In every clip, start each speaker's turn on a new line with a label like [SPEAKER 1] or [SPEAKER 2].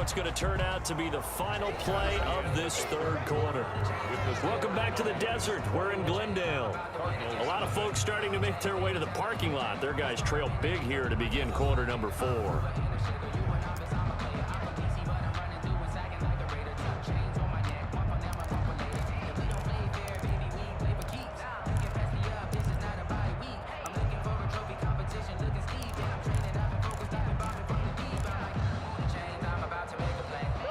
[SPEAKER 1] what's going to turn out to be the final play of this third quarter. Welcome back to the desert. We're in Glendale. A lot of folks starting to make their way to the parking lot. Their guys trail big here to begin quarter number 4.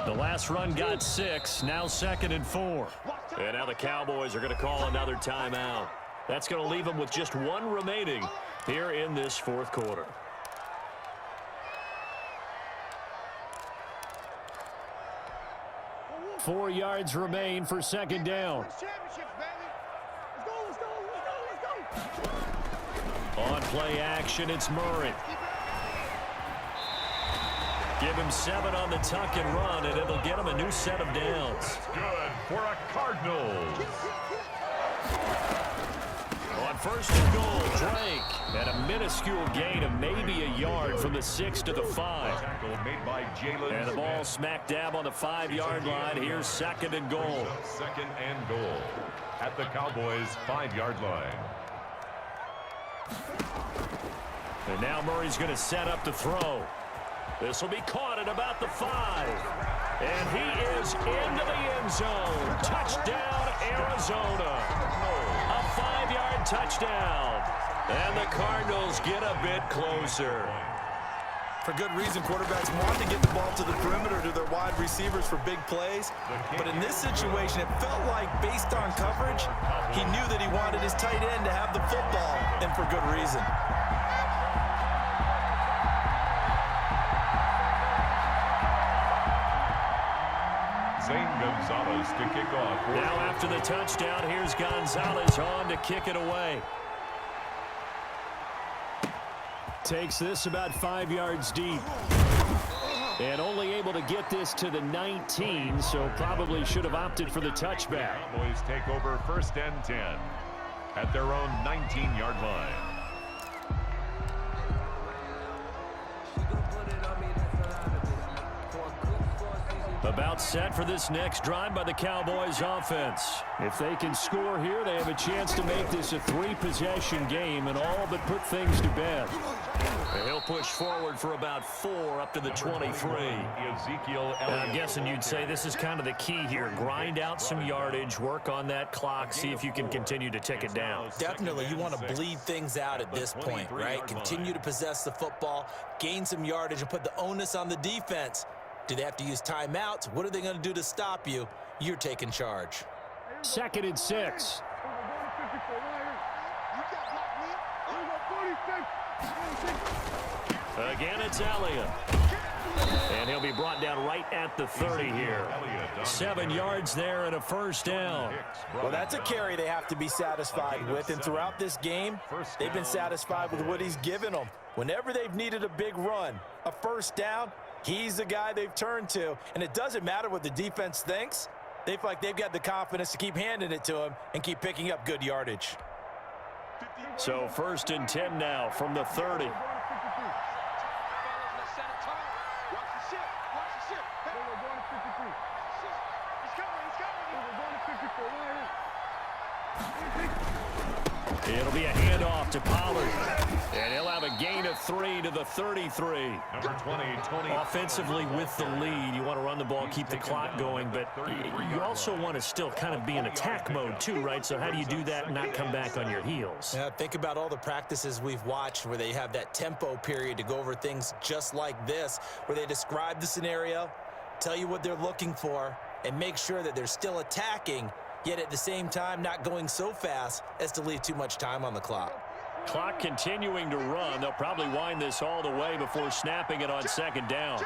[SPEAKER 1] The last run got 6, now 2nd and 4. And now the Cowboys are going to call another timeout. That's going to leave them with just 1 remaining here in this fourth quarter. Four yards remain for 2nd down. On play action, it's Murray. Give him 7 on the tuck and run, and it'll get him a new set of downs.
[SPEAKER 2] Good for a Cardinals.
[SPEAKER 1] On 1st and goal, Drake. And a minuscule gain of maybe a yard from the 6 to the 5.
[SPEAKER 2] Tackle made by Jalen.
[SPEAKER 1] And the ball smack dab on the 5-yard line. Here's 2nd and goal.
[SPEAKER 2] 2nd and goal at the Cowboys' 5-yard line.
[SPEAKER 1] And now Murray's going to set up to throw. This will be caught at about the 5. And he is into the end zone. Touchdown, Arizona. A 5-yard touchdown. And the Cardinals get a bit closer.
[SPEAKER 3] For good reason, quarterbacks want to get the ball to the perimeter to their wide receivers for big plays. But in this situation, it felt like, based on coverage, he knew that he wanted his tight end to have the football, and for good reason.
[SPEAKER 2] Gonzalez to kick off.
[SPEAKER 1] Now after the touchdown, here's Gonzalez on to kick it away. Takes this about 5 yards deep. And only able to get this to the 19, so probably should have opted for the touchback.
[SPEAKER 2] Cowboys take over 1st and 10 at their own 19-yard line.
[SPEAKER 1] About set for this next drive by the Cowboys offense. If they can score here, they have a chance to make this a 3-possession game and all but put things to bed. And he'll push forward for about 4 up to the 23.
[SPEAKER 2] Ezekiel Elliott.
[SPEAKER 1] I'm guessing you'd say this is kind of the key here. Grind out some yardage, work on that clock, see if you can continue to tick it down.
[SPEAKER 3] Definitely, you want to bleed things out at this point, right? Continue to possess the football, gain some yardage, and put the onus on the defense. Do they have to use timeouts? What are they going to do to stop you? You're taking charge.
[SPEAKER 1] 2nd and 6. Again, it's Elliott. And he'll be brought down right at the 30 here. 7 yards there and a 1st down.
[SPEAKER 3] Well, that's a carry they have to be satisfied with. And throughout this game, they've been satisfied with what he's given them. Whenever they've needed a big run, a 1st down, he's the guy they've turned to. And it doesn't matter what the defense thinks. They feel like they've got the confidence to keep handing it to him and keep picking up good yardage.
[SPEAKER 1] So 1st and 10 now from the 30. It'll be a handoff to Pollard. And he'll have a gain of 3 to the 33.
[SPEAKER 2] Number 20, Tony.
[SPEAKER 1] Offensively with the lead, you want to run the ball, keep the clock going, but you also want to still kind of be in attack mode too, right? So how do you do that and not come back on your heels?
[SPEAKER 3] Yeah, think about all the practices we've watched where they have that tempo period to go over things just like this, where they describe the scenario, tell you what they're looking for, and make sure that they're still attacking, yet at the same time not going so fast as to leave too much time on the clock.
[SPEAKER 1] Clock continuing to run. They'll probably wind this all the way before snapping it on 2nd down.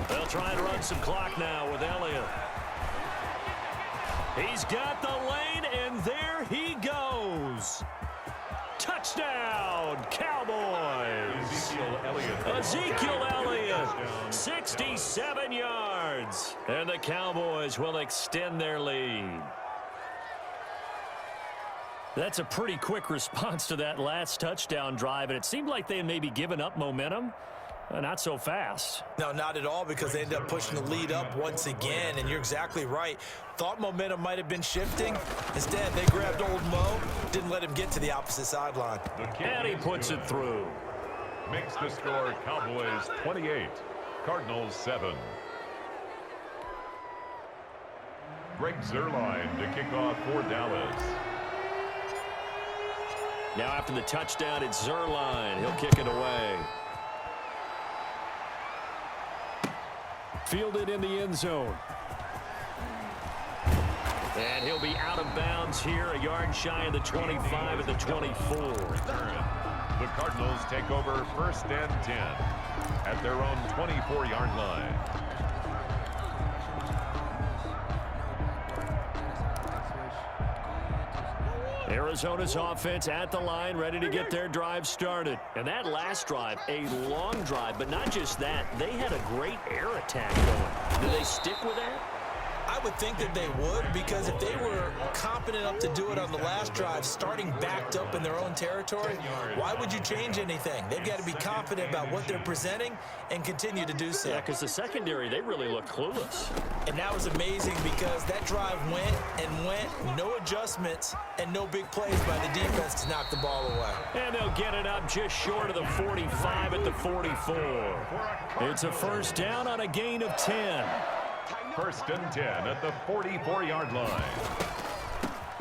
[SPEAKER 1] They'll try and run some clock now with Elliott. He's got the lane, and there he goes. Touchdown, Cowboys. Ezekiel Elliott, 67 yards. And the Cowboys will extend their lead. That's a pretty quick response to that last touchdown drive, and it seemed like they had maybe given up momentum. Not so fast.
[SPEAKER 3] No, not at all, because they ended up pushing the lead up once again, and you're exactly right. Thought momentum might have been shifting. Instead, they grabbed old Mo, didn't let him get to the opposite sideline.
[SPEAKER 1] And he puts it through.
[SPEAKER 2] Makes the score Cowboys 28, Cardinals 7. Greg Zuerlein to kick off for Dallas.
[SPEAKER 1] Now after the touchdown, it's Zuerlein. He'll kick it away. Fielded in the end zone. And he'll be out of bounds here, a yard shy of the 25 at the 24.
[SPEAKER 2] The Cardinals take over 1st and 10 at their own 24-yard line.
[SPEAKER 1] Arizona's offense at the line, ready to get their drive started. And that last drive, a long drive, but not just that. They had a great air attack going. Do they stick with that?
[SPEAKER 3] I would think that they would, because if they were competent enough to do it on the last drive, starting backed up in their own territory, why would you change anything? They've got to be confident about what they're presenting and continue to do so.
[SPEAKER 1] Yeah, because the secondary, they really look clueless.
[SPEAKER 3] And that was amazing, because that drive went and went, no adjustments, and no big plays by the defense to knock the ball away.
[SPEAKER 1] And they'll get it up just short of the 45 at the 44. It's a first down on a gain of 10.
[SPEAKER 2] 1st and 10 at the 44-yard line.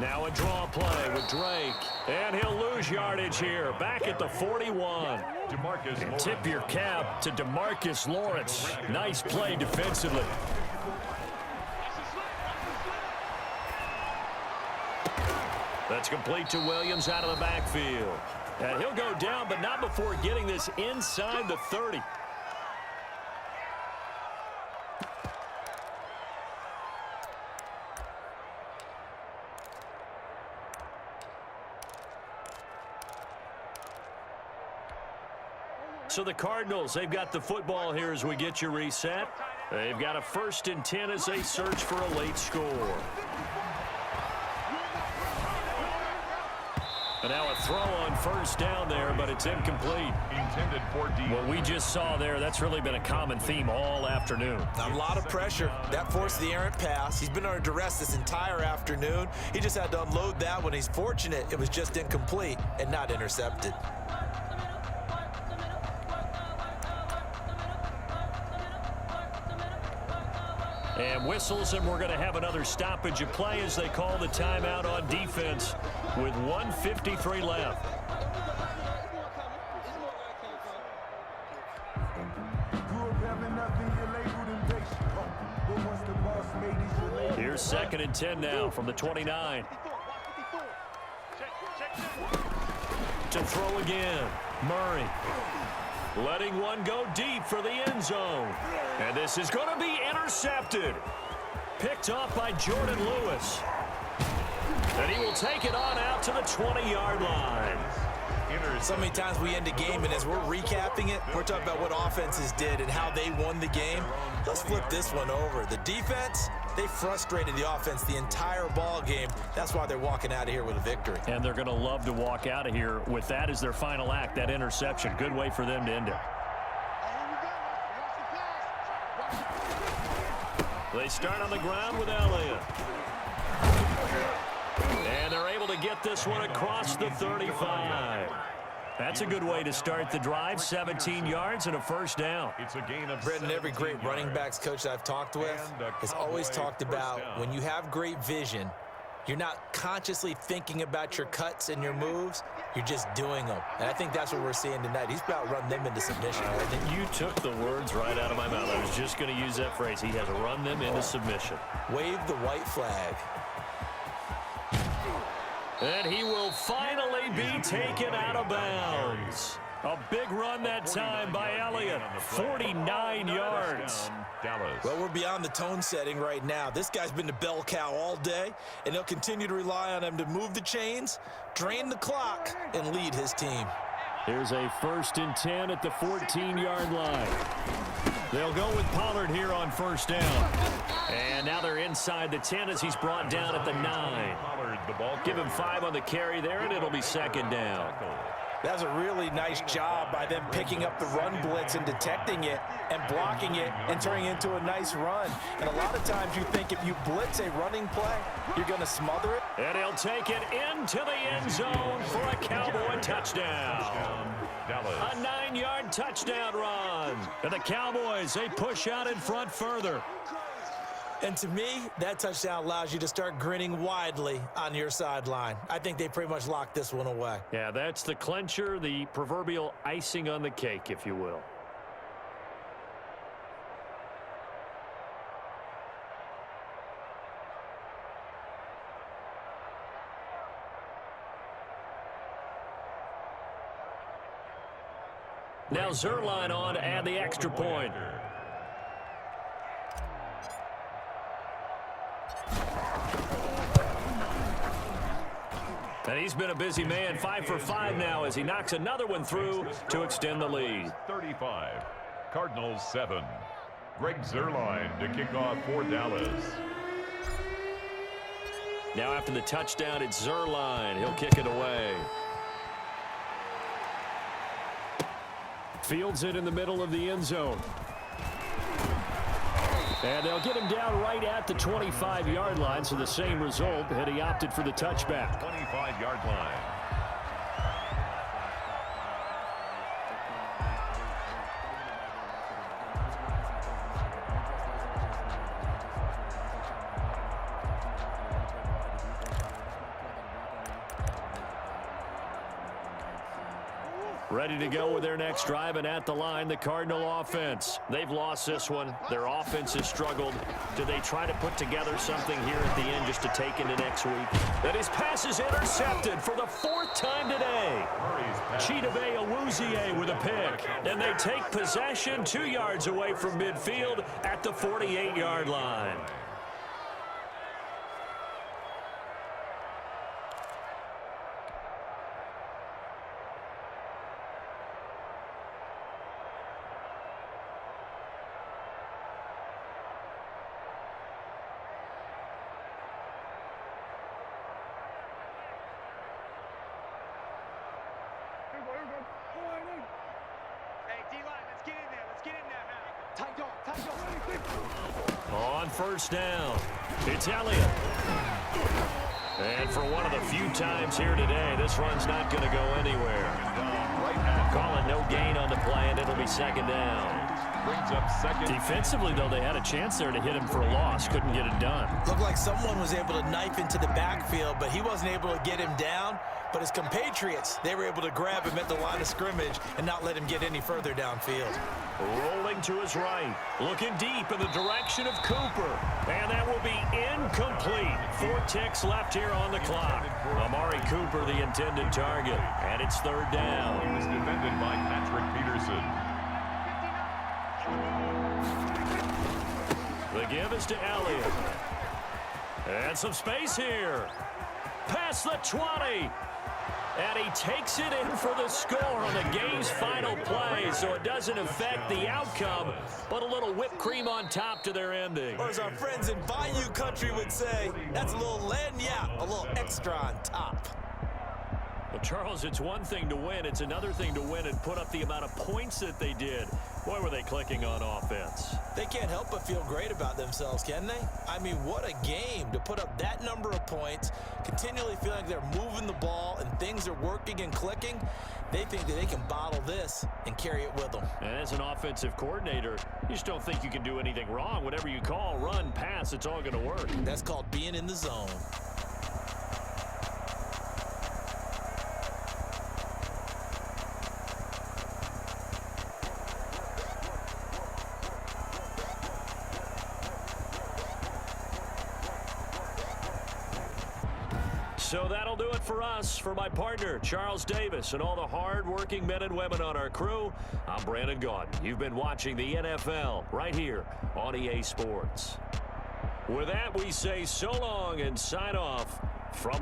[SPEAKER 1] Now a draw play with Drake. And he'll lose yardage here, back at the 41. And tip your cap to DeMarcus Lawrence. Nice play defensively. That's complete to Williams out of the backfield. And he'll go down, but not before getting this inside the 30. So the Cardinals, they've got the football here as we get you reset. They've got a 1st and 10 as they search for a late score. And now a throw on 1st down there, but it's incomplete.
[SPEAKER 2] Intended for deep.
[SPEAKER 1] What we just saw there, that's really been a common theme all afternoon.
[SPEAKER 3] A lot of pressure. That forced the errant pass. He's been under duress this entire afternoon. He just had to unload that one. He's fortunate it was just incomplete and not intercepted.
[SPEAKER 1] And whistles, and we're going to have another stoppage of play as they call the timeout on defense with 1:53 left. Here's 2nd and 10 now from the 29. To throw again, Murray. Letting one go deep for the end zone. And this is going to be intercepted. Picked off by Jordan Lewis. And he will take it on out to the 20-yard line.
[SPEAKER 3] So many times we end a game, and as we're recapping it, we're talking about what offenses did and how they won the game. Let's flip this one over. The defense, they frustrated the offense the entire ball game. That's why they're walking out of here with a victory.
[SPEAKER 1] And they're going to love to walk out of here with that as their final act, that interception. Good way for them to end it. They start on the ground with Elliott. And they're able to get this one across the 35. That's a good way to start the drive. 17 yards and a 1st down.
[SPEAKER 2] It's a gain of
[SPEAKER 3] Brendan, every great running backs coach I've talked with has always talked about when you have great vision, you're not consciously thinking about your cuts and your moves. You're just doing them. And I think that's what we're seeing tonight. He's about to run them into submission.
[SPEAKER 1] You took the words right out of my mouth. I was just going to use that phrase. He has run them into submission.
[SPEAKER 3] Wave the white flag.
[SPEAKER 1] And he will finally be taken out of bounds. A big run that time by Elliott. 49 yards.
[SPEAKER 2] Dallas.
[SPEAKER 3] Well, we're beyond the tone setting right now. This guy's been the bell cow all day, and they'll continue to rely on him to move the chains, drain the clock, and lead his team.
[SPEAKER 1] Here's a 1st and 10 at the 14-yard line. They'll go with Pollard here on first down. And now they're inside the 10 as he's brought down at the 9. Give him 5 on the carry there, and it'll be second down.
[SPEAKER 3] That's a really nice job by them picking up the run blitz and detecting it and blocking it and turning it into a nice run. And a lot of times you think if you blitz a running play, you're going to smother it.
[SPEAKER 1] And he'll take it into the end zone for a Cowboy touchdown. A 9-yard touchdown run. And the Cowboys, they push out in front further.
[SPEAKER 3] And to me, that touchdown allows you to start grinning widely on your sideline. I think they pretty much locked this one away.
[SPEAKER 1] Yeah, that's the clincher, the proverbial icing on the cake, if you will. Now Zerline on to add the extra point. And he's been a busy man, 5 for 5 now as he knocks another one through to extend the lead.
[SPEAKER 2] 35, Cardinals 7. Greg Zerline to kick off for Dallas.
[SPEAKER 1] Now after the touchdown, it's Zerline. He'll kick it away. Fields it in the middle of the end zone. And they'll get him down right at the 25-yard line, so the same result, and he opted for the touchback.
[SPEAKER 2] 25-yard line.
[SPEAKER 1] Ready to go with their next drive, and at the line, the Cardinal offense. They've lost this one. Their offense has struggled. Do they try to put together something here at the end just to take into next week? And his pass is intercepted for the 4th time today. Chidobe Awuzie with a pick. And they take possession 2 yards away from midfield at the 48-yard line. On first down, it's Elliott. And for one of the few times here today, this run's not going to go anywhere. Call it no gain on the play, and it'll be second down.
[SPEAKER 2] Brings up second.
[SPEAKER 1] Defensively, though, they had a chance there to hit him for a loss. Couldn't get it done.
[SPEAKER 3] Looked like someone was able to knife into the backfield, but he wasn't able to get him down. But his compatriots, they were able to grab him at the line of scrimmage and not let him get any further downfield.
[SPEAKER 1] Rolling to his right, looking deep in the direction of Cooper. And that will be incomplete. 4 ticks left here on the clock. Amari Cooper, the intended target. And it's third down.
[SPEAKER 2] He was defended by Patrick Peterson.
[SPEAKER 1] The give is to Elliott. And some space here. Past the 20. And he takes it in for the score on the game's final play, so it doesn't affect the outcome, but a little whipped cream on top to their ending.
[SPEAKER 3] Or as our friends in Bayou Country would say, that's a little lagniappe, a little extra on top.
[SPEAKER 1] Well, Charles, it's one thing to win. It's another thing to win and put up the amount of points that they did. Boy, were they clicking on offense.
[SPEAKER 3] They can't help but feel great about themselves, can they? I mean, what a game to put up that number of points, continually feeling like they're moving the ball and things are working and clicking. They think that they can bottle this and carry it with them.
[SPEAKER 1] And as an offensive coordinator, you just don't think you can do anything wrong. Whatever you call, run, pass, it's all going to work.
[SPEAKER 3] That's called being in the zone.
[SPEAKER 1] So that'll do it for us. For my partner, Charles Davis, and all the hard-working men and women on our crew, I'm Brandon Gaudin. You've been watching the NFL right here on EA Sports. With that, we say so long and sign off from